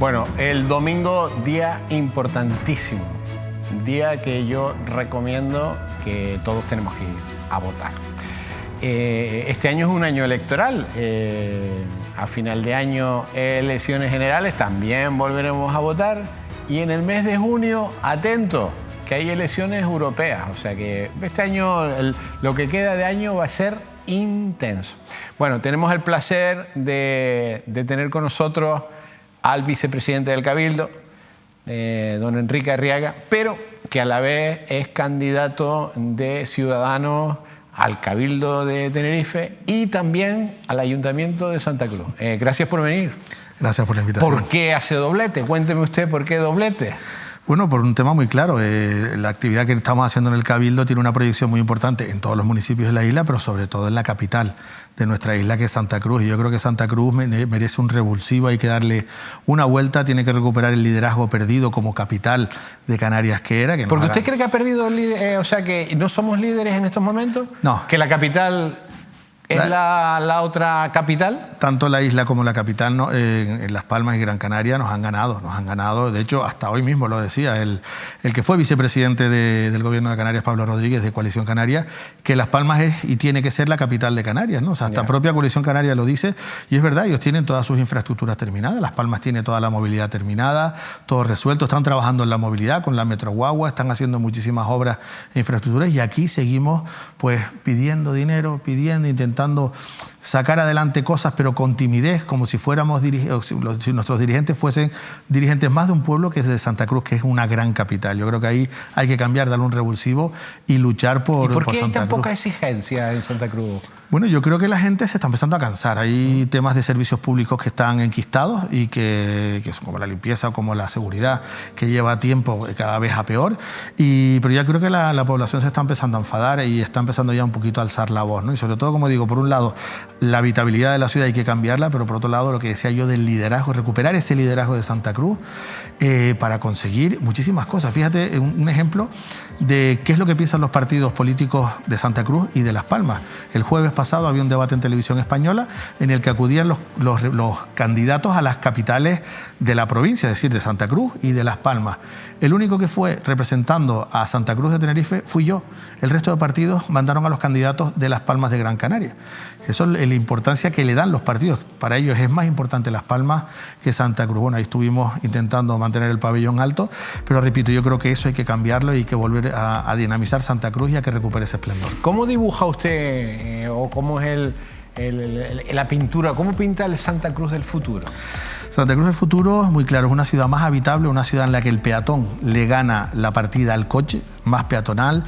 Bueno, el domingo, día importantísimo. Día que yo recomiendo que todos tenemos que ir a votar. Este año es un año electoral. A final de año, elecciones generales, también volveremos a votar. Y en el mes de junio, atento, que hay elecciones europeas. O sea que este año, lo que queda de año va a ser intenso. Bueno, tenemos el placer de tener con nosotros al vicepresidente del Cabildo, don Enrique Arriaga, pero que a la vez es candidato de Ciudadanos al Cabildo de Tenerife y también al Ayuntamiento de Santa Cruz. Gracias por venir. Gracias por la invitación. ¿Por qué hace doblete? Cuénteme usted por qué doblete. Bueno, por un tema muy claro. La actividad que estamos haciendo en el Cabildo tiene una proyección muy importante en todos los municipios de la isla, pero sobre todo en la capital de nuestra isla, que es Santa Cruz. Y yo creo que Santa Cruz merece un revulsivo, hay que darle una vuelta, tiene que recuperar el liderazgo perdido como capital de Canarias que era. Que ¿Porque usted cree que ha perdido el liderazgo? O sea, que no somos líderes en estos momentos. No. ¿Que la capital es la otra capital? Tanto la isla como la capital, en Las Palmas y Gran Canaria nos han ganado. De hecho, hasta hoy mismo lo decía el que fue vicepresidente del Gobierno de Canarias, Pablo Rodríguez, de Coalición Canaria, que Las Palmas es y tiene que ser la capital de Canarias, ¿no? O sea, hasta propia Coalición Canaria lo dice, y es verdad, ellos tienen todas sus infraestructuras terminadas. Las Palmas tiene toda la movilidad terminada, todo resuelto, están trabajando en la movilidad con la Metro Guagua, están haciendo muchísimas obras e infraestructuras, y aquí seguimos pues pidiendo dinero, intentando sacar adelante cosas, pero con timidez, como si fuéramos si nuestros dirigentes fuesen dirigentes más de un pueblo que es de Santa Cruz, que es una gran capital. Yo creo que ahí hay que cambiar, darle un revulsivo y luchar por Santa Cruz. ¿Y por qué hay tan poca exigencia en Santa Cruz? Bueno, yo creo que la gente se está empezando a cansar. Hay temas de servicios públicos que están enquistados y que son como la limpieza o como la seguridad, que lleva tiempo cada vez a peor. Pero ya creo que la población se está empezando a enfadar y está empezando ya un poquito a alzar la voz, ¿no? Y sobre todo, como digo, por un lado, la habitabilidad de la ciudad hay que cambiarla, pero por otro lado, lo que decía yo del liderazgo, recuperar ese liderazgo de Santa Cruz para conseguir muchísimas cosas. Fíjate, un ejemplo de qué es lo que piensan los partidos políticos de Santa Cruz y de Las Palmas. El jueves pasado había un debate en Televisión Española en el que acudían los candidatos a las capitales de la provincia, es decir, de Santa Cruz y de Las Palmas. El único que fue representando a Santa Cruz de Tenerife fui yo. El resto de partidos mandaron a los candidatos de Las Palmas de Gran Canaria. Eso es la importancia que le dan los partidos. Para ellos es más importante Las Palmas que Santa Cruz. Bueno, ahí estuvimos intentando mantener el pabellón alto, pero repito, yo creo que eso hay que cambiarlo y hay que volver a dinamizar Santa Cruz y a que recupere ese esplendor. ¿Cómo dibuja usted o cómo es la pintura, cómo pinta el Santa Cruz del futuro? Santa Cruz del futuro, muy claro, es una ciudad más habitable, una ciudad en la que el peatón le gana la partida al coche, más peatonal,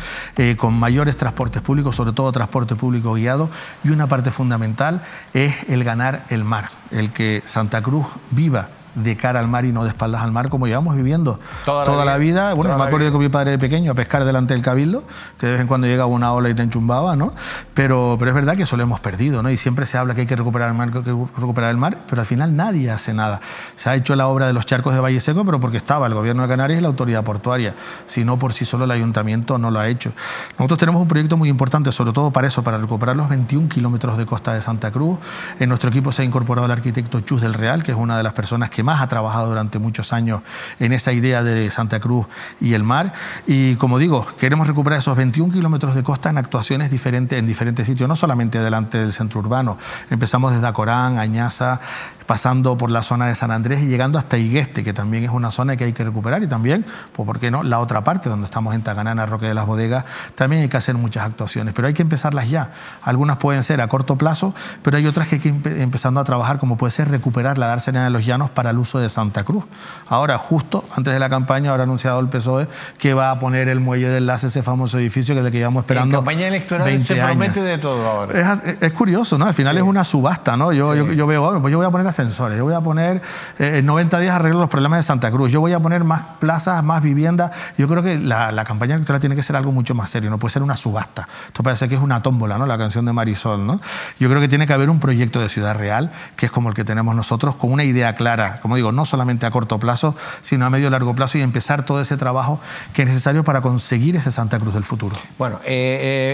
con mayores transportes públicos, sobre todo transporte público guiado, y una parte fundamental es el ganar el mar, el que Santa Cruz viva de cara al mar y no de espaldas al mar, como llevamos viviendo toda la vida. Bueno, me acuerdo con mi padre de pequeño a pescar delante del Cabildo, que de vez en cuando llegaba una ola y te enchumbaba, ¿no? Pero es verdad que eso lo hemos perdido, ¿no? Y siempre se habla que hay que recuperar el mar, pero al final nadie hace nada. Se ha hecho la obra de los charcos de Valle Seco, pero porque estaba el Gobierno de Canarias y la autoridad portuaria. Si no, por sí solo el Ayuntamiento no lo ha hecho. Nosotros tenemos un proyecto muy importante, sobre todo para eso, para recuperar los 21 kilómetros de costa de Santa Cruz. En nuestro equipo se ha incorporado el arquitecto Chus del Real, que es una de las personas que más ha trabajado durante muchos años en esa idea de Santa Cruz y el mar. Y como digo, queremos recuperar esos 21 kilómetros de costa en actuaciones diferentes, en diferentes sitios, no solamente delante del centro urbano. Empezamos desde Acorán, Añaza, pasando por la zona de San Andrés y llegando hasta Igueste, que también es una zona que hay que recuperar, y también, pues, ¿por qué no?, la otra parte, donde estamos en Taganana, Roque de las Bodegas, también hay que hacer muchas actuaciones, pero hay que empezarlas ya. Algunas pueden ser a corto plazo, pero hay otras que hay que ir empezando a trabajar, como puede ser recuperar la dársena de los llanos para el uso de Santa Cruz. Ahora, justo antes de la campaña, habrá anunciado el PSOE que va a poner el muelle de enlace, ese famoso edificio que es el que llevamos esperando. En campaña electoral 20 se promete años. De todo ahora. Es curioso, ¿no? Al final es una subasta, ¿no? Yo veo, bueno, pues yo voy a poner ascensores, yo voy a poner en 90 días arreglo los problemas de Santa Cruz, yo voy a poner más plazas, más viviendas. Yo creo que la campaña electoral tiene que ser algo mucho más serio, no puede ser una subasta. Esto parece que es una tómbola, ¿no? La canción de Marisol, ¿no? Yo creo que tiene que haber un proyecto de ciudad real, que es como el que tenemos nosotros, con una idea clara, como digo, no solamente a corto plazo, sino a medio y largo plazo, y empezar todo ese trabajo que es necesario para conseguir ese Santa Cruz del futuro. Bueno,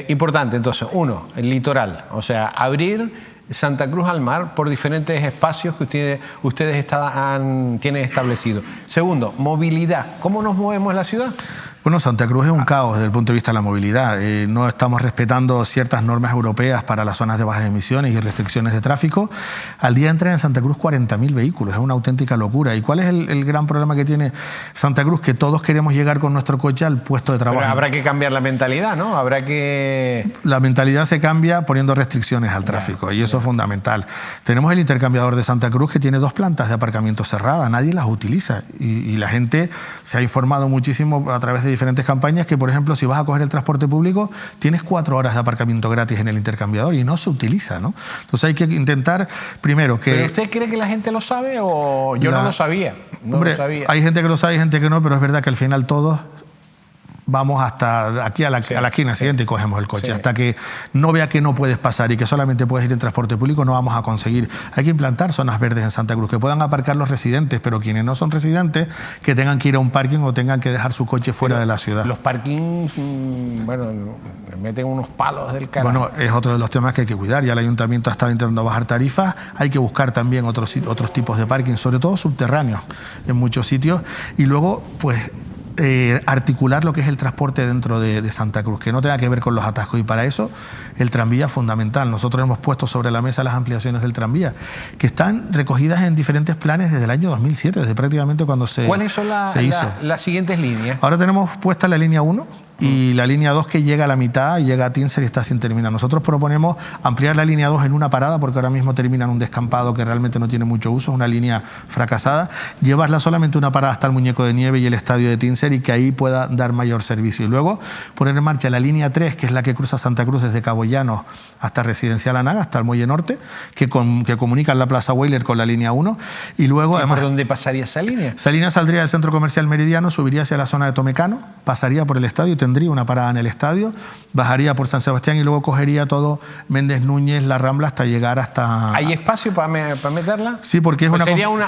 importante entonces, uno, el litoral, o sea, abrir Santa Cruz al Mar por diferentes espacios que ustedes tienen establecidos. Segundo, movilidad. ¿Cómo nos movemos en la ciudad? Bueno, Santa Cruz es un caos desde el punto de vista de la movilidad. No estamos respetando ciertas normas europeas para las zonas de bajas emisiones y restricciones de tráfico. Al día entran en Santa Cruz 40.000 vehículos, es una auténtica locura. ¿Y cuál es el gran problema que tiene Santa Cruz? Que todos queremos llegar con nuestro coche al puesto de trabajo. Pero habrá que cambiar la mentalidad, ¿no? Habrá que... La mentalidad se cambia poniendo restricciones al tráfico, y eso es fundamental. Tenemos el intercambiador de Santa Cruz que tiene 2 plantas de aparcamiento cerradas, nadie las utiliza. Y la gente se ha informado muchísimo a través de diferentes campañas que, por ejemplo, si vas a coger el transporte público, tienes 4 horas de aparcamiento gratis en el intercambiador y no se utiliza, ¿no? Entonces hay que intentar, primero, que... ¿Pero usted cree que la gente lo sabe o yo no lo sabía? Hombre, hay gente que lo sabe y gente que no, pero es verdad que al final todos vamos hasta aquí a la esquina siguiente y cogemos el coche. Hasta que no vea que no puedes pasar y que solamente puedes ir en transporte público, no vamos a conseguir. Hay que implantar zonas verdes en Santa Cruz, que puedan aparcar los residentes, pero quienes no son residentes, que tengan que ir a un parking o tengan que dejar su coche fuera de la ciudad. Los parkings, bueno, le meten unos palos del carajo. Bueno, es otro de los temas que hay que cuidar. Ya el ayuntamiento ha estado intentando bajar tarifas. Hay que buscar también otros tipos de parking, sobre todo subterráneos, en muchos sitios. Y luego, pues... articular lo que es el transporte dentro de Santa Cruz, que no tenga que ver con los atascos, y para eso el tranvía es fundamental. Nosotros hemos puesto sobre la mesa las ampliaciones del tranvía, que están recogidas en diferentes planes desde el año 2007, desde prácticamente cuando se hizo. ¿Cuáles son las siguientes líneas? Ahora tenemos puesta la línea 1 y la línea 2 que llega a la mitad, llega a Tíncer y está sin terminar. Nosotros proponemos ampliar la línea 2 en una parada, porque ahora mismo termina en un descampado que realmente no tiene mucho uso, es una línea fracasada, llevarla solamente una parada hasta el Muñeco de Nieve y el estadio de Tíncer, y que ahí pueda dar mayor servicio. Y luego poner en marcha la línea 3, que es la que cruza Santa Cruz desde Cabo Llano hasta Residencial Anaga, hasta el Muelle Norte, que comunica la Plaza Weyler con la línea 1. Y luego, además, ¿por dónde pasaría esa línea? Esa línea saldría del Centro Comercial Meridiano, subiría hacia la zona de Tomecano, pasaría por el estadio y tendría una parada en el estadio, bajaría por San Sebastián y luego cogería todo Méndez Núñez, la Rambla, hasta llegar hasta... ¿Hay espacio para meterla? Sí, porque es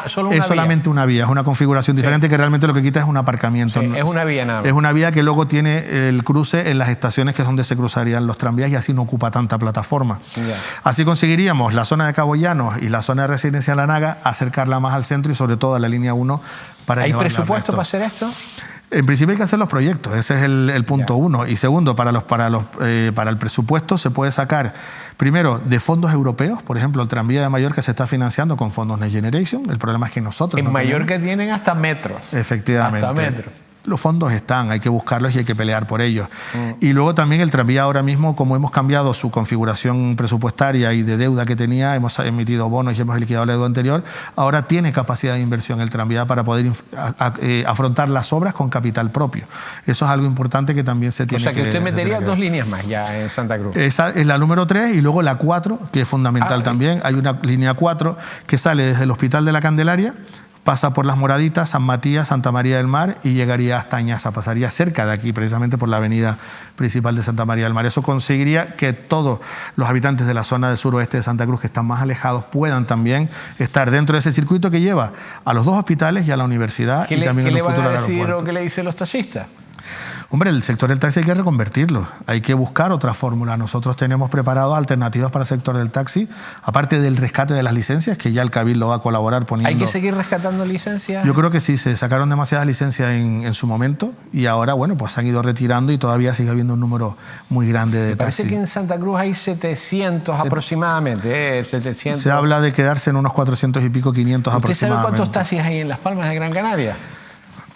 solamente una vía, es una configuración diferente, que realmente lo que quita es un aparcamiento. Sí, es una vía nada más. Es una vía que luego tiene el cruce en las estaciones, que es donde se cruzarían los tranvías, y así no ocupa tanta plataforma. Ya. Así conseguiríamos la zona de Cabo Llano y la zona de Residencial Anaga, acercarla más al centro y sobre todo a la línea 1 para... ¿Hay presupuesto para hacer esto? En principio hay que hacer los proyectos, ese es el punto 1. Y segundo, para el presupuesto se puede sacar, primero, de fondos europeos. Por ejemplo, el tranvía de Mallorca se está financiando con fondos Next Generation. El problema es que nosotros... En Mallorca tienen hasta metros. Efectivamente. Hasta metros. Los fondos están, hay que buscarlos y hay que pelear por ellos. Y luego también el tranvía ahora mismo, como hemos cambiado su configuración presupuestaria y de deuda que tenía, hemos emitido bonos y hemos liquidado la deuda anterior, ahora tiene capacidad de inversión el tranvía para poder afrontar las obras con capital propio. Eso es algo importante que también se tiene que... O sea que usted metería 2 líneas más ya en Santa Cruz. Esa es la número 3 y luego la 4, que es fundamental también. Hay una línea 4 que sale desde el Hospital de la Candelaria, pasa por Las Moraditas, San Matías, Santa María del Mar y llegaría hasta Añaza, pasaría cerca de aquí, precisamente por la avenida principal de Santa María del Mar. Eso conseguiría que todos los habitantes de la zona del suroeste de Santa Cruz, que están más alejados, puedan también estar dentro de ese circuito que lleva a los 2 hospitales y a la universidad. ¿Qué le van a decir o qué le dicen los taxistas? Hombre, el sector del taxi hay que reconvertirlo, hay que buscar otra fórmula. Nosotros tenemos preparadas alternativas para el sector del taxi, aparte del rescate de las licencias, que ya el Cabildo va a colaborar poniendo... ¿Hay que seguir rescatando licencias? Yo creo que sí, se sacaron demasiadas licencias en su momento y ahora, bueno, pues se han ido retirando y todavía sigue habiendo un número muy grande de taxis. Parece que en Santa Cruz hay 700 aproximadamente, 700. Se habla de quedarse en unos 400 y pico, 500 ¿Usted aproximadamente. sabe cuántos taxis hay en Las Palmas de Gran Canaria?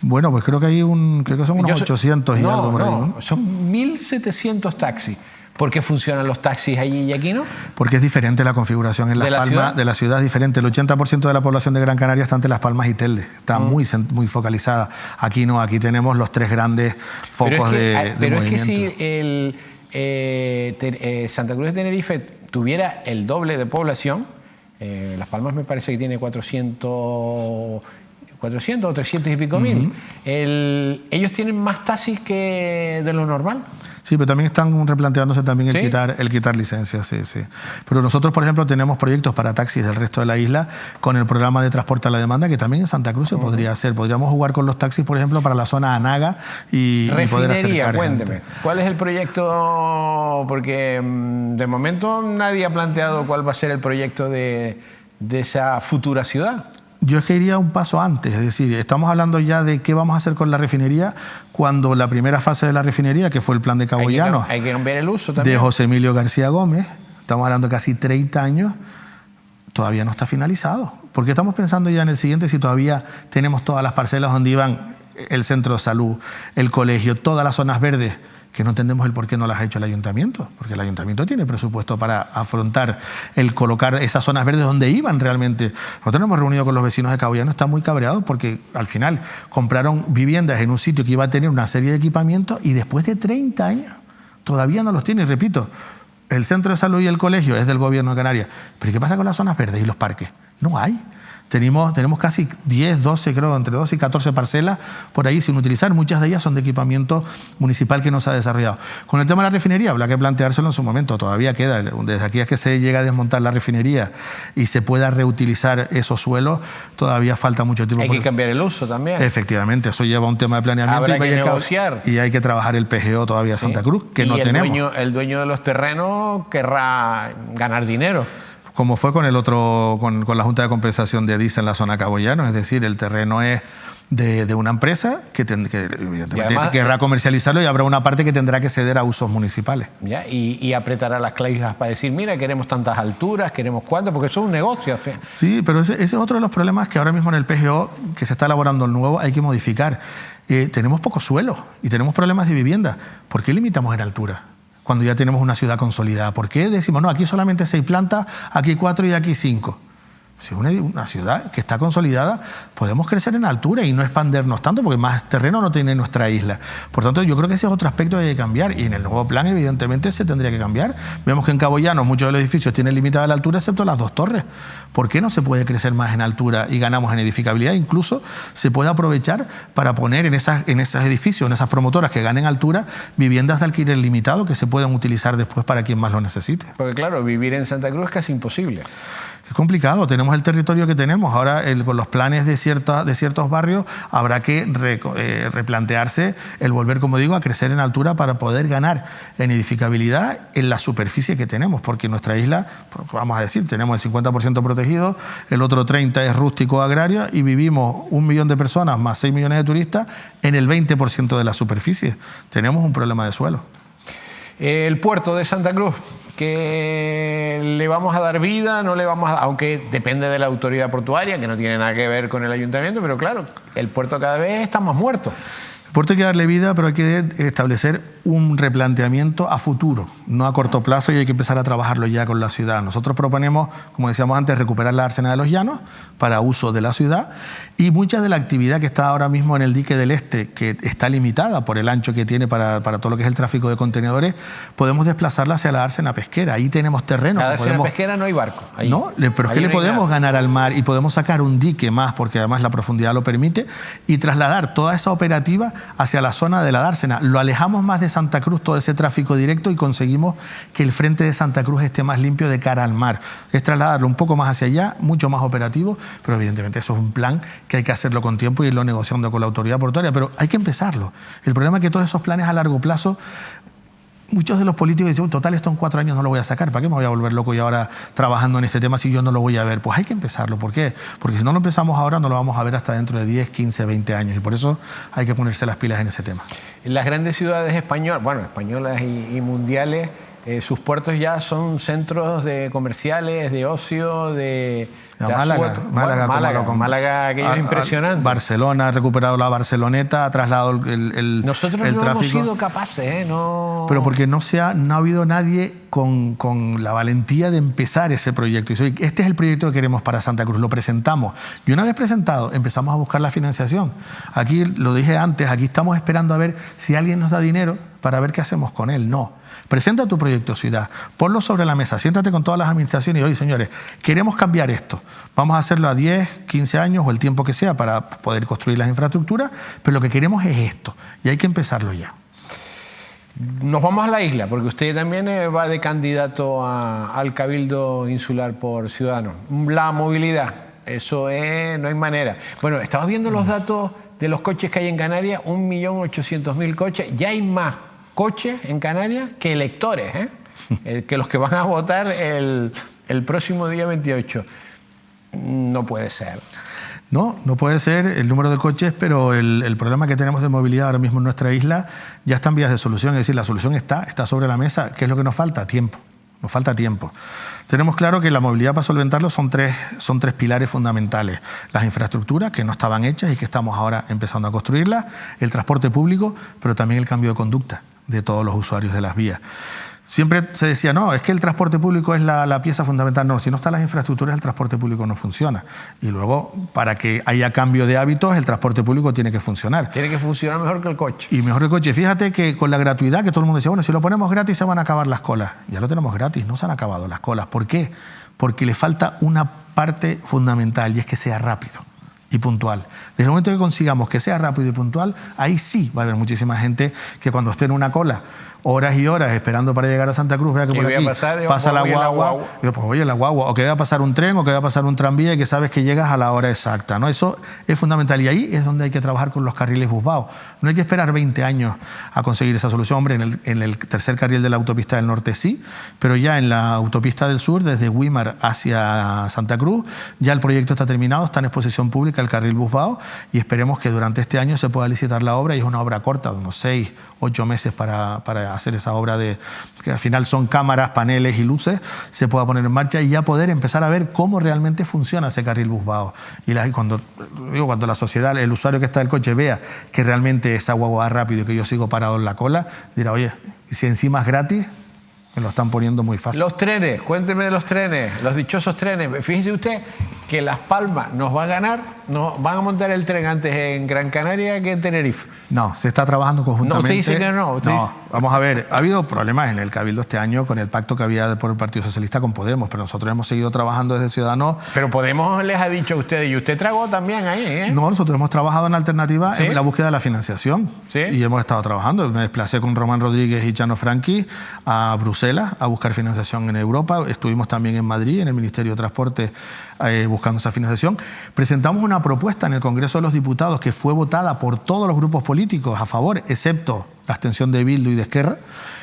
Bueno, pues creo que hay creo que son unos 800 y algo por ahí, ¿no? Son 1.700 taxis. ¿Por qué funcionan los taxis allí y aquí no? Porque es diferente la configuración en Las Palmas, de la ciudad es diferente. El 80% de la población de Gran Canaria está entre Las Palmas y Telde. Está muy focalizada. Aquí no, aquí tenemos los 3 grandes focos de pero movimiento. Es que si Santa Cruz de Tenerife tuviera el doble de población, Las Palmas me parece que tiene 400 o 300 y pico mil. ¿Ellos tienen más taxis que de lo normal? Sí, pero también están replanteándose también ¿Sí? el quitar licencias, sí, sí. Pero nosotros, por ejemplo, tenemos proyectos para taxis del resto de la isla con el programa de transporte a la demanda, que también en Santa Cruz se podría hacer. Podríamos jugar con los taxis, por ejemplo, para la zona Anaga y poder acercar cuénteme, gente. ¿cuál es el proyecto? Porque de momento nadie ha planteado cuál va a ser el proyecto de esa futura ciudad. Yo es que iría un paso antes, es decir, estamos hablando ya de qué vamos a hacer con la refinería cuando la primera fase de la refinería, que fue el plan de Cabo Llano, hay que cambiar el uso también. de José Emilio García Gómez, estamos hablando de casi 30 años, todavía no está finalizado. Porque estamos pensando ya en el siguiente, si todavía tenemos todas las parcelas donde iban el centro de salud, el colegio, todas las zonas verdes, que no entendemos el por qué no las ha hecho el ayuntamiento, porque el ayuntamiento tiene presupuesto para afrontar el colocar esas zonas verdes donde iban realmente. Nosotros nos hemos reunido con los vecinos de Cabo Llano, están muy cabreados porque al final compraron viviendas en un sitio que iba a tener una serie de equipamientos y después de 30 años todavía no los tiene. Y repito, el centro de salud y el colegio es del gobierno de Canarias, pero ¿qué pasa con las zonas verdes y los parques? No hay. Tenemos casi 10, 12, creo, entre 12 y 14 parcelas por ahí sin utilizar. Muchas de ellas son de equipamiento municipal que no se ha desarrollado. Con el tema de la refinería, habrá que planteárselo en su momento. Todavía queda. Desde aquí es que se llega a desmontar la refinería y se pueda reutilizar esos suelos, todavía falta mucho tiempo. Hay que cambiar el uso también. Efectivamente, eso lleva un tema de planeamiento. Habrá que negociar. Y hay que trabajar el PGO todavía Sí. Santa Cruz, que no tenemos. El dueño de los terrenos querrá ganar dinero. Como fue con el otro, con la Junta de Compensación de DISA en la zona Cabo Llano, es decir, el terreno es de una empresa que evidentemente además, querrá comercializarlo y habrá una parte que tendrá que ceder a usos municipales. ¿Ya? Y apretará las clavijas para decir, mira, queremos tantas alturas, queremos cuánto, porque eso es un negocio. Sí, pero ese es otro de los problemas que ahora mismo en el PGO, que se está elaborando el nuevo, hay que modificar. Tenemos poco suelo y tenemos problemas de vivienda. ¿Por qué limitamos en altura cuando ya tenemos una ciudad consolidada? ¿Por qué decimos, no, aquí solamente 6 plantas, aquí 4 y aquí 5? Si es una ciudad que está consolidada, podemos crecer en altura y no expandernos tanto, porque más terreno no tiene nuestra isla. Por tanto, yo creo que ese es otro aspecto que hay que cambiar, y en el nuevo plan, evidentemente, se tendría que cambiar. Vemos que en Cabo Llano muchos de los edificios tienen limitada la altura, excepto las 2 torres. ¿Por qué no se puede crecer más en altura y ganamos en edificabilidad? Incluso se puede aprovechar para poner en esos edificios, en esas promotoras que ganen altura, viviendas de alquiler limitado que se puedan utilizar después para quien más lo necesite. Porque claro, vivir en Santa Cruz es casi imposible. Es complicado, tenemos el territorio que tenemos. Ahora, con los planes de ciertos barrios, habrá que replantearse el volver, como digo, a crecer en altura para poder ganar en edificabilidad en la superficie que tenemos, porque nuestra isla, vamos a decir, tenemos el 50% protegido, el otro 30% es rústico agrario y vivimos 1 millón de personas más 6 millones de turistas en el 20% de la superficie. Tenemos un problema de suelo. El puerto de Santa Cruz, que le vamos a dar vida, no le vamos a dar, aunque depende de la autoridad portuaria, que no tiene nada que ver con el ayuntamiento, pero claro, el puerto cada vez está más muerto. El puerto hay que darle vida, pero hay que establecer un replanteamiento a futuro, no a corto plazo, y hay que empezar a trabajarlo ya con la ciudad. Nosotros proponemos, como decíamos antes, recuperar la dársena de los llanos para uso de la ciudad, y mucha de la actividad que está ahora mismo en el dique del Este, que está limitada por el ancho que tiene para todo lo que es el tráfico de contenedores, podemos desplazarla hacia la dársena pesquera. Ahí tenemos terreno. La dársena pesquera no hay barco. Ahí, no, pero es que le podemos ganar al mar y podemos sacar un dique más, porque además la profundidad lo permite, y trasladar toda esa operativa hacia la zona de la dársena. Lo alejamos más de Santa Cruz, todo ese tráfico directo, y conseguimos que el frente de Santa Cruz esté más limpio de cara al mar. Es trasladarlo un poco más hacia allá, mucho más operativo, pero evidentemente eso es un plan que hay que hacerlo con tiempo y irlo negociando con la autoridad portuaria, pero hay que empezarlo. El problema es que todos esos planes a largo plazo, muchos de los políticos dicen, total, esto en 4 años no lo voy a sacar, ¿para qué me voy a volver loco y ahora trabajando en este tema si yo no lo voy a ver? Pues hay que empezarlo. ¿Por qué? Porque si no lo empezamos ahora, no lo vamos a ver hasta dentro de 10, 15, 20 años, y por eso hay que ponerse las pilas en ese tema. En las grandes ciudades españolas, españolas y mundiales, sus puertos ya son centros comerciales, de ocio, de Málaga, aquello es impresionante. Barcelona ha recuperado la Barceloneta, ha trasladado el Nosotros el no tráfico. hemos sido capaces, ¿no? Pero porque no ha habido nadie con la valentía de empezar ese proyecto. Y dice, este es el proyecto que queremos para Santa Cruz, lo presentamos. Y una vez presentado, empezamos a buscar la financiación. Aquí, lo dije antes, aquí estamos esperando a ver si alguien nos da dinero para ver qué hacemos con él. No. Presenta tu proyecto ciudad, ponlo sobre la mesa, siéntate con todas las administraciones y oye, señores, queremos cambiar esto. Vamos a hacerlo a 10, 15 años o el tiempo que sea para poder construir las infraestructuras, pero lo que queremos es esto y hay que empezarlo ya. Nos vamos a la isla, porque usted también va de candidato al Cabildo Insular por Ciudadanos. La movilidad, eso es, no hay manera. Bueno, estaba viendo los datos de los coches que hay en Canarias, 1.800.000 coches. Ya hay más coches en Canarias que electores, que los que van a votar el próximo día 28. No puede ser. No puede ser el número de coches, pero el problema que tenemos de movilidad ahora mismo en nuestra isla ya está en vías de solución. Es decir, la solución está sobre la mesa. ¿Qué es lo que nos falta? Tiempo. Nos falta tiempo. Tenemos claro que la movilidad, para solventarlo, son tres pilares fundamentales. Las infraestructuras, que no estaban hechas y que estamos ahora empezando a construirlas, el transporte público, pero también el cambio de conducta de todos los usuarios de las vías. Siempre se decía, no, es que el transporte público es la pieza fundamental. No, si no están las infraestructuras, el transporte público no funciona. Y luego, para que haya cambio de hábitos, el transporte público tiene que funcionar. Tiene que funcionar mejor que el coche. Y mejor que el coche. Fíjate que con la gratuidad, que todo el mundo decía, bueno, si lo ponemos gratis se van a acabar las colas. Ya lo tenemos gratis, no se han acabado las colas. ¿Por qué? Porque le falta una parte fundamental, y es que sea rápido y puntual. Desde el momento que consigamos que sea rápido y puntual, ahí sí va a haber muchísima gente que cuando esté en una cola horas y horas esperando para llegar a Santa Cruz, vea que por aquí pasa la guagua, pues oye, la guagua, o que va a pasar un tren, o que va a pasar un tranvía, y que sabes que llegas a la hora exacta, ¿no? Eso es fundamental, y ahí es donde hay que trabajar con los carriles busbados. No hay que esperar 20 años a conseguir esa solución. Hombre, en el tercer carril de la autopista del norte sí, pero ya en la autopista del sur, desde Güímar hacia Santa Cruz, ya el proyecto está terminado, está en exposición pública el carril busbado, y esperemos que durante este año se pueda licitar la obra, y es una obra corta, de unos 6-8 meses para hacer esa obra, que al final son cámaras, paneles y luces, se pueda poner en marcha y ya poder empezar a ver cómo realmente funciona ese carril busbado. Y cuando la sociedad, el usuario que está del coche, vea que realmente esa guagua va rápido y que yo sigo parado en la cola, dirá, oye, si encima es gratis, me lo están poniendo muy fácil. Los trenes, cuénteme de los trenes, los dichosos trenes. Fíjese usted que Las Palmas nos va a ganar, nos van a montar el tren antes en Gran Canaria que en Tenerife. No, se está trabajando conjuntamente. No, usted dice que no. Vamos a ver, ha habido problemas en el Cabildo este año con el pacto que había por el Partido Socialista con Podemos, pero nosotros hemos seguido trabajando desde Ciudadanos. Pero Podemos les ha dicho a ustedes, y usted tragó también ahí, ¿eh? No, nosotros hemos trabajado en alternativa, ¿sí?, en la búsqueda de la financiación. ¿Sí? Y hemos estado trabajando. Me desplacé con Román Rodríguez y Chano Franqui a Bruselas a buscar financiación en Europa. Estuvimos también en Madrid, en el Ministerio de Transporte, buscando esa financiación. Presentamos una propuesta en el Congreso de los Diputados que fue votada por todos los grupos políticos a favor, excepto la abstención de Bildu y de Esquerra,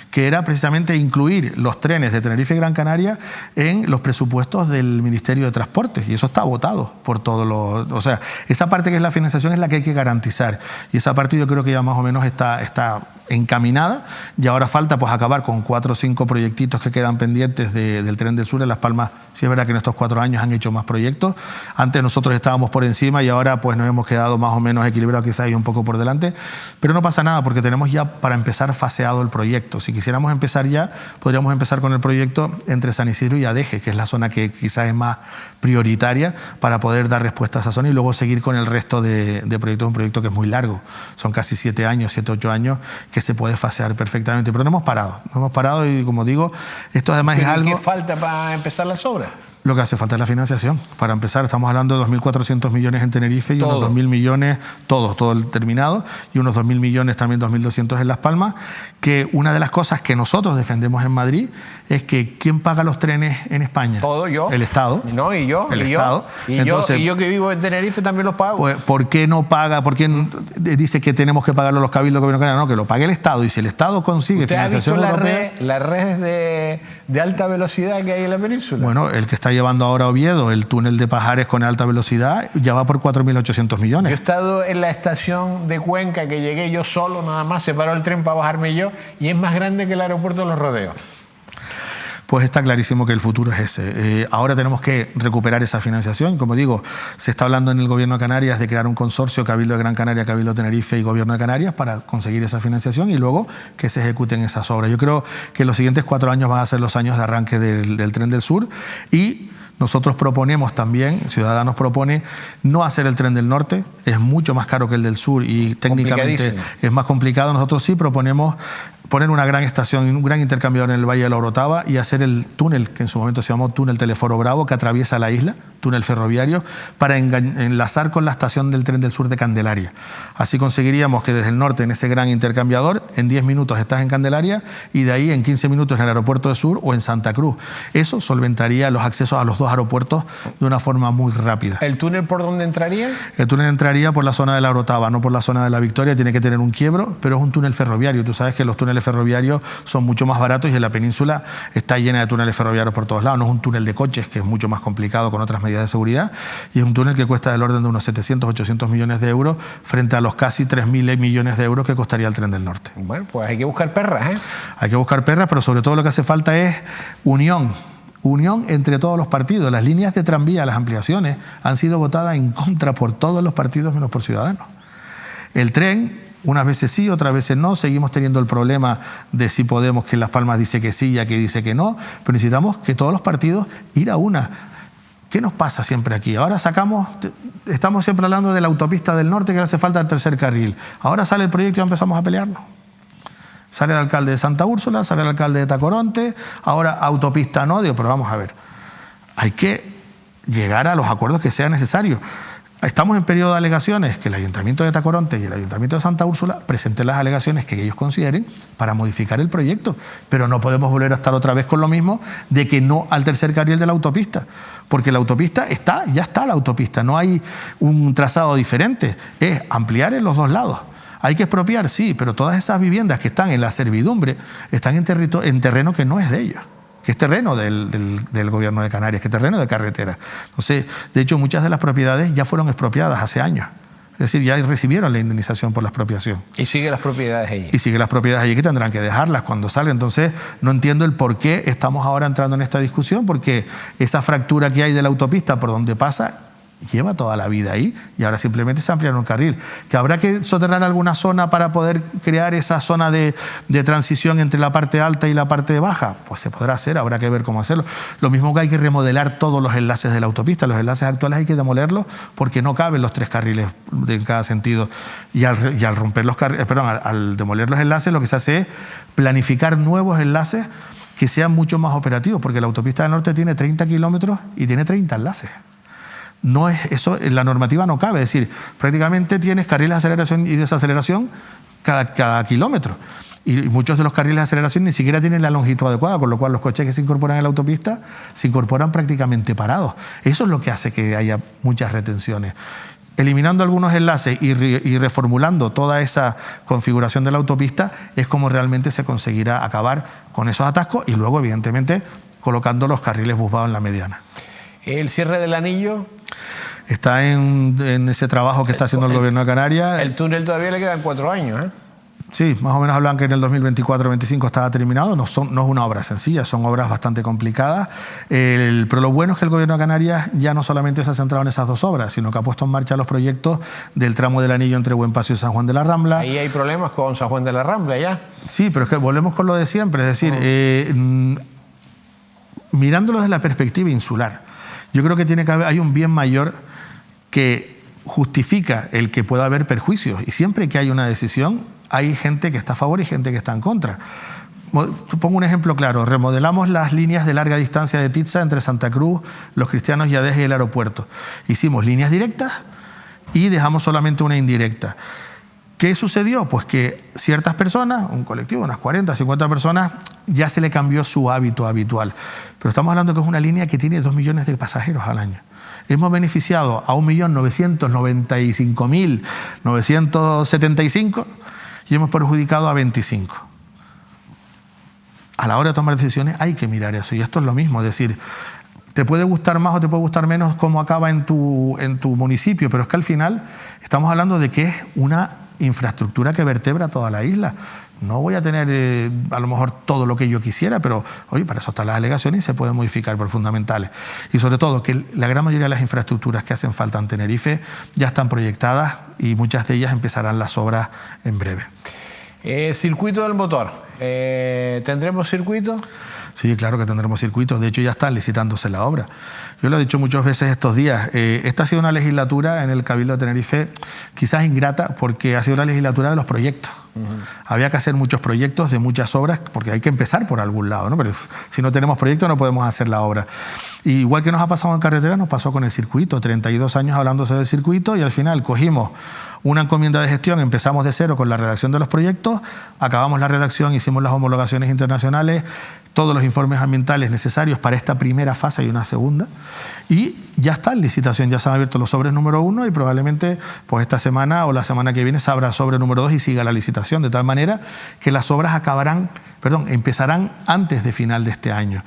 que era precisamente incluir los trenes de Tenerife y Gran Canaria en los presupuestos del Ministerio de Transportes, y eso está votado por todos los... O sea, esa parte que es la financiación es la que hay que garantizar, y esa parte yo creo que ya más o menos está encaminada, y ahora falta pues acabar con 4 o 5 proyectitos que quedan pendientes del Tren del Sur. En Las Palmas sí es verdad que en estos 4 años han hecho más proyectos. Antes nosotros estábamos por encima y ahora pues nos hemos quedado más o menos equilibrados, quizás un poco por delante, pero no pasa nada porque tenemos ya para empezar faseado el proyecto. Si quisiéramos empezar ya, podríamos empezar con el proyecto entre San Isidro y Adeje, que es la zona que quizás es más prioritaria para poder dar respuesta a esa zona, y luego seguir con el resto de proyectos. Un proyecto que es muy largo, son casi 7 años, 7-8 años, que se puede fasear perfectamente, pero no hemos parado, y como digo, esto además es algo... ¿Qué falta para empezar las obras? Lo que hace falta es la financiación. Para empezar, estamos hablando de 2.400 millones en Tenerife y unos 2.000 millones, todo el terminado, y unos 2.000 millones, también 2.200 en Las Palmas, que una de las cosas que nosotros defendemos en Madrid es que ¿quién paga los trenes en España? Todo yo. El Estado. No, y yo. El Estado. Entonces, yo que vivo en Tenerife también los pago. Pues, ¿por qué no paga? ¿Por qué dice que tenemos que pagarlo los cabildos del gobierno canario? No, que lo pague el Estado, y si el Estado consigue financiación europea... ¿Usted ha visto las redes de alta velocidad que hay en la península? Bueno, el que está llevando ahora Oviedo, el túnel de Pajares con alta velocidad, ya va por 4.800 millones. Yo he estado en la estación de Cuenca, que llegué yo solo, nada más, se paró el tren para bajarme yo, y es más grande que el aeropuerto de Los Rodeos. Pues está clarísimo que el futuro es ese. Ahora tenemos que recuperar esa financiación. Como digo, se está hablando en el Gobierno de Canarias de crear un consorcio, Cabildo de Gran Canaria, Cabildo de Tenerife y Gobierno de Canarias, para conseguir esa financiación y luego que se ejecuten esas obras. Yo creo que los siguientes 4 años van a ser los años de arranque del Tren del Sur, y nosotros proponemos también, Ciudadanos propone, no hacer el Tren del Norte, es mucho más caro que el del Sur y técnicamente es más complicado. Nosotros sí proponemos poner una gran estación, un gran intercambiador en el Valle de la Orotava y hacer el túnel, que en su momento se llamó túnel Teleforo Bravo, que atraviesa la isla, túnel ferroviario, para enlazar con la estación del tren del sur de Candelaria. Así conseguiríamos que desde el norte, en ese gran intercambiador, en 10 minutos estás en Candelaria y de ahí en 15 minutos en el aeropuerto de Sur o en Santa Cruz. Eso solventaría los accesos a los dos aeropuertos de una forma muy rápida. ¿El túnel por dónde entraría? El túnel entraría por la zona de la Orotava, no por la zona de la Victoria, tiene que tener un quiebro, pero es un túnel ferroviario. Tú sabes que los túneles ferroviarios son mucho más baratos y en la península está llena de túneles ferroviarios por todos lados. No es un túnel de coches, que es mucho más complicado con otras medidas de seguridad, y es un túnel que cuesta del orden de unos 700, 800 millones de euros frente a los casi 3.000 millones de euros que costaría el Tren del Norte. Bueno, pues hay que buscar perras, ¿eh? Hay que buscar perras, pero sobre todo lo que hace falta es unión entre todos los partidos. Las líneas de tranvía, las ampliaciones, han sido votadas en contra por todos los partidos menos por Ciudadanos. El tren, unas veces sí, otras veces no. Seguimos teniendo el problema de si Podemos, que en Las Palmas dice que sí y aquí dice que no, pero necesitamos que todos los partidos ir a una. ¿Qué nos pasa siempre aquí? Ahora estamos siempre hablando de la autopista del norte, que le hace falta el tercer carril. Ahora sale el proyecto y ya empezamos a pelearnos. Sale el alcalde de Santa Úrsula, sale el alcalde de Tacoronte, ahora autopista no. Digo, pero vamos a ver, hay que llegar a los acuerdos que sean necesarios. Estamos en periodo de alegaciones, que el Ayuntamiento de Tacoronte y el Ayuntamiento de Santa Úrsula presenten las alegaciones que ellos consideren para modificar el proyecto, pero no podemos volver a estar otra vez con lo mismo de que no al tercer carril de la autopista, porque la autopista ya está la autopista, no hay un trazado diferente, es ampliar en los dos lados. Hay que expropiar, sí, pero todas esas viviendas que están en la servidumbre están en terreno que no es de ellos, que es terreno del gobierno de Canarias, que es terreno de carretera. Entonces, de hecho, muchas de las propiedades ya fueron expropiadas hace años. Es decir, ya recibieron la indemnización por la expropiación. Y sigue las propiedades allí. Y sigue las propiedades allí, que tendrán que dejarlas cuando salgan. Entonces, no entiendo el por qué estamos ahora entrando en esta discusión, porque esa fractura que hay de la autopista por donde pasa lleva toda la vida ahí y ahora simplemente se ampliaron un carril. ¿Que habrá que soterrar alguna zona para poder crear esa zona de transición entre la parte alta y la parte baja? Pues se podrá hacer, habrá que ver cómo hacerlo. Lo mismo que hay que remodelar todos los enlaces de la autopista. Los enlaces actuales hay que demolerlos porque no caben los 3 carriles en cada sentido. Y al romper los carriles, al demoler los enlaces, lo que se hace es planificar nuevos enlaces que sean mucho más operativos, porque la autopista del norte tiene 30 kilómetros y tiene 30 enlaces. No es eso, en la normativa no cabe, es decir, prácticamente tienes carriles de aceleración y desaceleración cada kilómetro. Y muchos de los carriles de aceleración ni siquiera tienen la longitud adecuada, con lo cual los coches que se incorporan en la autopista se incorporan prácticamente parados. Eso es lo que hace que haya muchas retenciones. Eliminando algunos enlaces y reformulando toda esa configuración de la autopista es como realmente se conseguirá acabar con esos atascos y luego, evidentemente, colocando los carriles buscados en la mediana. ¿El cierre del anillo? Está en ese trabajo que está haciendo el gobierno de Canarias. El túnel todavía le quedan 4 años, ¿eh? Sí, más o menos hablan que en el 2024-25 estaba terminado. No es una obra sencilla, son obras bastante complicadas. Pero lo bueno es que el gobierno de Canarias ya no solamente se ha centrado en esas 2 obras, sino que ha puesto en marcha los proyectos del tramo del anillo entre Buen Paseo y San Juan de la Rambla. Ahí hay problemas con San Juan de la Rambla ya. Sí, pero es que volvemos con lo de siempre, es decir, mirándolo desde la perspectiva insular. Yo creo que hay un bien mayor que justifica el que pueda haber perjuicios. Y siempre que hay una decisión, hay gente que está a favor y gente que está en contra. Pongo un ejemplo claro. Remodelamos las líneas de larga distancia de Titsa entre Santa Cruz, Los Cristianos y Adeje y el aeropuerto. Hicimos líneas directas y dejamos solamente una indirecta. ¿Qué sucedió? Pues que ciertas personas, un colectivo, unas 40, 50 personas, ya se le cambió su hábito habitual. Pero estamos hablando que es una línea que tiene 2 millones de pasajeros al año. Hemos beneficiado a 1.995.975 y hemos perjudicado a 25. A la hora de tomar decisiones hay que mirar eso. Y esto es lo mismo, es decir, te puede gustar más o te puede gustar menos cómo acaba en tu municipio, pero es que al final estamos hablando de que es una infraestructura que vertebra toda la isla. No voy a tener a lo mejor todo lo que yo quisiera, pero oye, para eso están las alegaciones y se pueden modificar por fundamentales. Y sobre todo que la gran mayoría de las infraestructuras que hacen falta en Tenerife ya están proyectadas y muchas de ellas empezarán las obras en breve. Circuito del motor. ¿Tendremos circuito? Sí, claro que tendremos circuitos. De hecho, ya está licitándose la obra. Yo lo he dicho muchas veces estos días. Esta ha sido una legislatura en el Cabildo de Tenerife quizás ingrata porque ha sido la legislatura de los proyectos. Había que hacer muchos proyectos de muchas obras, porque hay que empezar por algún lado, ¿no? Pero si no tenemos proyectos no podemos hacer la obra. Y igual que nos ha pasado en carretera, nos pasó con el circuito. 32 años hablándose del circuito y al final cogimos una encomienda de gestión, empezamos de cero con la redacción de los proyectos, acabamos la redacción, hicimos las homologaciones internacionales, todos los informes ambientales necesarios para esta primera fase y una segunda, y ya está en licitación, ya se han abierto los sobres número 1 y probablemente pues esta semana o la semana que viene se abra el sobre número 2 y siga la licitación, de tal manera que las obras empezarán antes de final de este año.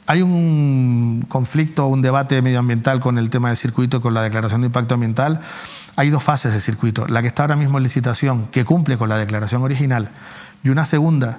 Hay un conflicto, un debate medioambiental con el tema del circuito y con la declaración de impacto ambiental. Hay dos fases del circuito, la que está ahora mismo en licitación, que cumple con la declaración original, y una segunda,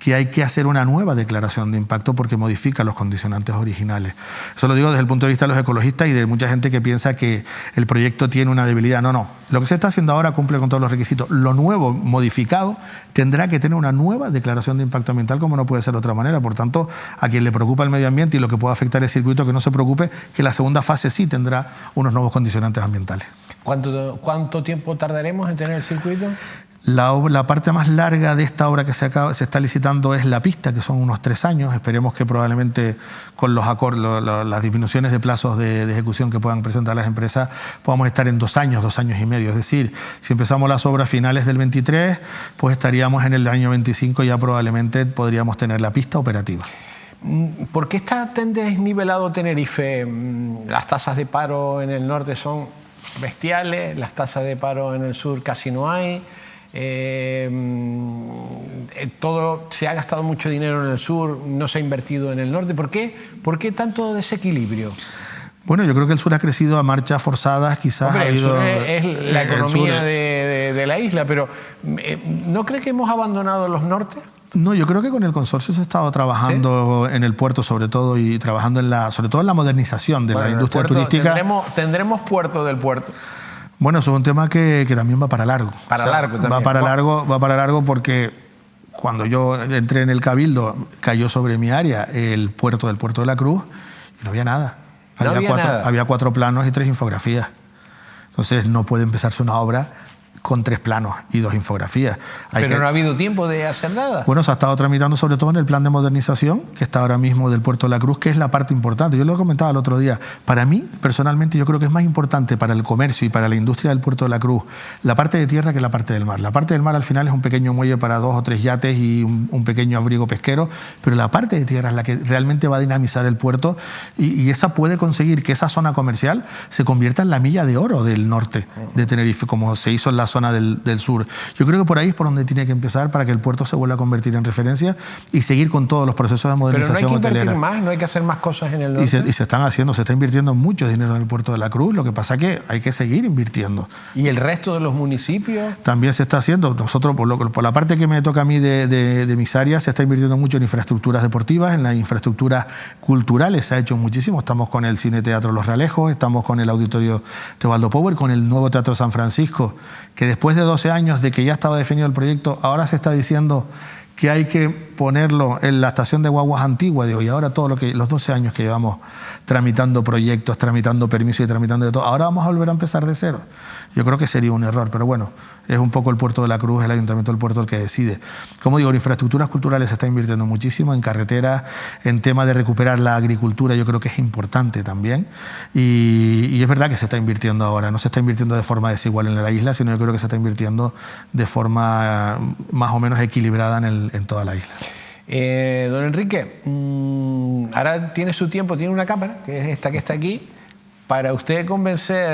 que hay que hacer una nueva declaración de impacto porque modifica los condicionantes originales. Eso lo digo desde el punto de vista de los ecologistas y de mucha gente que piensa que el proyecto tiene una debilidad. No, no. Lo que se está haciendo ahora cumple con todos los requisitos. Lo nuevo, modificado, tendrá que tener una nueva declaración de impacto ambiental, como no puede ser de otra manera. Por tanto, a quien le preocupa el medio ambiente y lo que pueda afectar el circuito, que no se preocupe, que la segunda fase sí tendrá unos nuevos condicionantes ambientales. ¿Cuánto tiempo tardaremos en tener el circuito? La parte más larga de esta obra que se está licitando es la pista, que son unos 3 años. Esperemos que probablemente con los las disminuciones de plazos de ejecución que puedan presentar las empresas podamos estar en 2 años, 2 años y medio. Es decir, si empezamos las obras finales del 23, pues estaríamos en el año 25, ya probablemente podríamos tener la pista operativa. ¿Por qué está tan desnivelado Tenerife? Las tasas de paro en el norte son bestiales, las tasas de paro en el sur casi no hay. Todo se ha gastado mucho dinero en el sur, no se ha invertido en el norte. ¿Por qué tanto desequilibrio? Bueno, yo creo que el sur ha crecido a marchas forzadas, quizás. Hombre, el sur es la economía de la isla, pero ¿no cree que hemos abandonado los nortes? No, yo creo que con el consorcio se ha estado trabajando en el puerto, sobre todo, y trabajando sobre todo en la modernización de la industria turística. ¿Tendremos puerto del puerto? Bueno, eso es un tema que también va para largo. También. Va para largo porque cuando yo entré en el Cabildo cayó sobre mi área el puerto del Puerto de la Cruz y no había nada. Había 4 planos y 3 infografías. Entonces no puede empezarse una obra con 3 planos y 2 infografías. Pero no ha habido tiempo de hacer nada. Bueno, se ha estado tramitando sobre todo en el plan de modernización que está ahora mismo del Puerto de la Cruz, que es la parte importante. Yo lo comentaba el otro día. Para mí, personalmente, yo creo que es más importante para el comercio y para la industria del Puerto de la Cruz la parte de tierra que la parte del mar. La parte del mar al final es un pequeño muelle para 2 o 3 yates y un pequeño abrigo pesquero, pero la parte de tierra es la que realmente va a dinamizar el puerto y esa puede conseguir que esa zona comercial se convierta en la milla de oro del norte de Tenerife, como se hizo en la zona del sur. Yo creo que por ahí es por donde tiene que empezar para que el puerto se vuelva a convertir en referencia y seguir con todos los procesos de modernización hotelera. Pero no hay que invertir más, no hay que hacer más cosas en el norte. Y se están haciendo, se está invirtiendo mucho dinero en el Puerto de la Cruz, lo que pasa es que hay que seguir invirtiendo. ¿Y el resto de los municipios? También se está haciendo. Nosotros, por la parte que me toca a mí de mis áreas, se está invirtiendo mucho en infraestructuras deportivas, en las infraestructuras culturales se ha hecho muchísimo. Estamos con el Cine Teatro Los Realejos, estamos con el Auditorio Teobaldo Power, con el nuevo Teatro San Francisco, que después de 12 años de que ya estaba definido el proyecto, ahora se está diciendo que hay que ponerlo en la estación de guaguas antigua. Y ahora los 12 años que llevamos tramitando proyectos, tramitando permisos y tramitando de todo, ahora vamos a volver a empezar de cero. Yo creo que sería un error, pero bueno, es un poco el Puerto de la Cruz, el Ayuntamiento del Puerto el que decide. Como digo, en infraestructuras culturales se está invirtiendo muchísimo, en carreteras, en tema de recuperar la agricultura, yo creo que es importante también. Y es verdad que se está invirtiendo ahora, no se está invirtiendo de forma desigual en la isla, sino yo creo que se está invirtiendo de forma más o menos equilibrada en toda la isla. Don Enrique, ahora tiene su tiempo, tiene una cámara, que es esta que está aquí, para usted convencer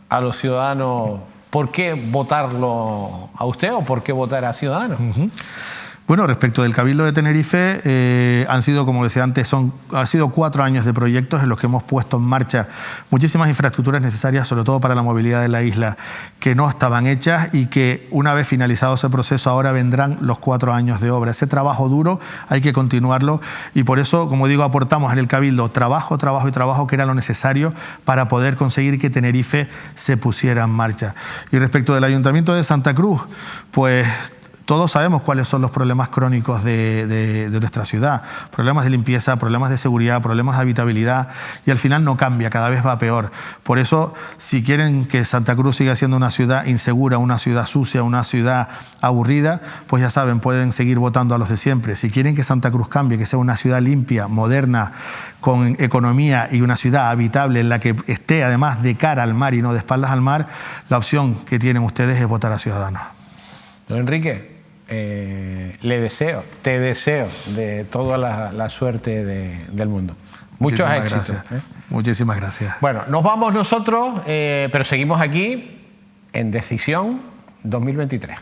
a los ciudadanos por qué votarlo a usted o por qué votar a Ciudadanos. Bueno, respecto del Cabildo de Tenerife, han sido, como decía antes, han sido 4 años de proyectos en los que hemos puesto en marcha muchísimas infraestructuras necesarias, sobre todo para la movilidad de la isla, que no estaban hechas y que una vez finalizado ese proceso ahora vendrán los 4 años de obra. Ese trabajo duro hay que continuarlo y por eso, como digo, aportamos en el Cabildo trabajo, que era lo necesario para poder conseguir que Tenerife se pusiera en marcha. Y respecto del Ayuntamiento de Santa Cruz, pues Todos sabemos cuáles son los problemas crónicos de nuestra ciudad. Problemas de limpieza, problemas de seguridad, problemas de habitabilidad, y al final no cambia, cada vez va peor. Por eso, si quieren que Santa Cruz siga siendo una ciudad insegura, una ciudad sucia, una ciudad aburrida, pues ya saben, pueden seguir votando a los de siempre. Si quieren que Santa Cruz cambie, que sea una ciudad limpia, moderna, con economía y una ciudad habitable en la que esté además de cara al mar y no de espaldas al mar, la opción que tienen ustedes es votar a Ciudadanos. Don Enrique, te deseo de toda la suerte del mundo. Muchos éxitos. Muchísimas gracias. Bueno, nos vamos nosotros, pero seguimos aquí en Decisión 2023.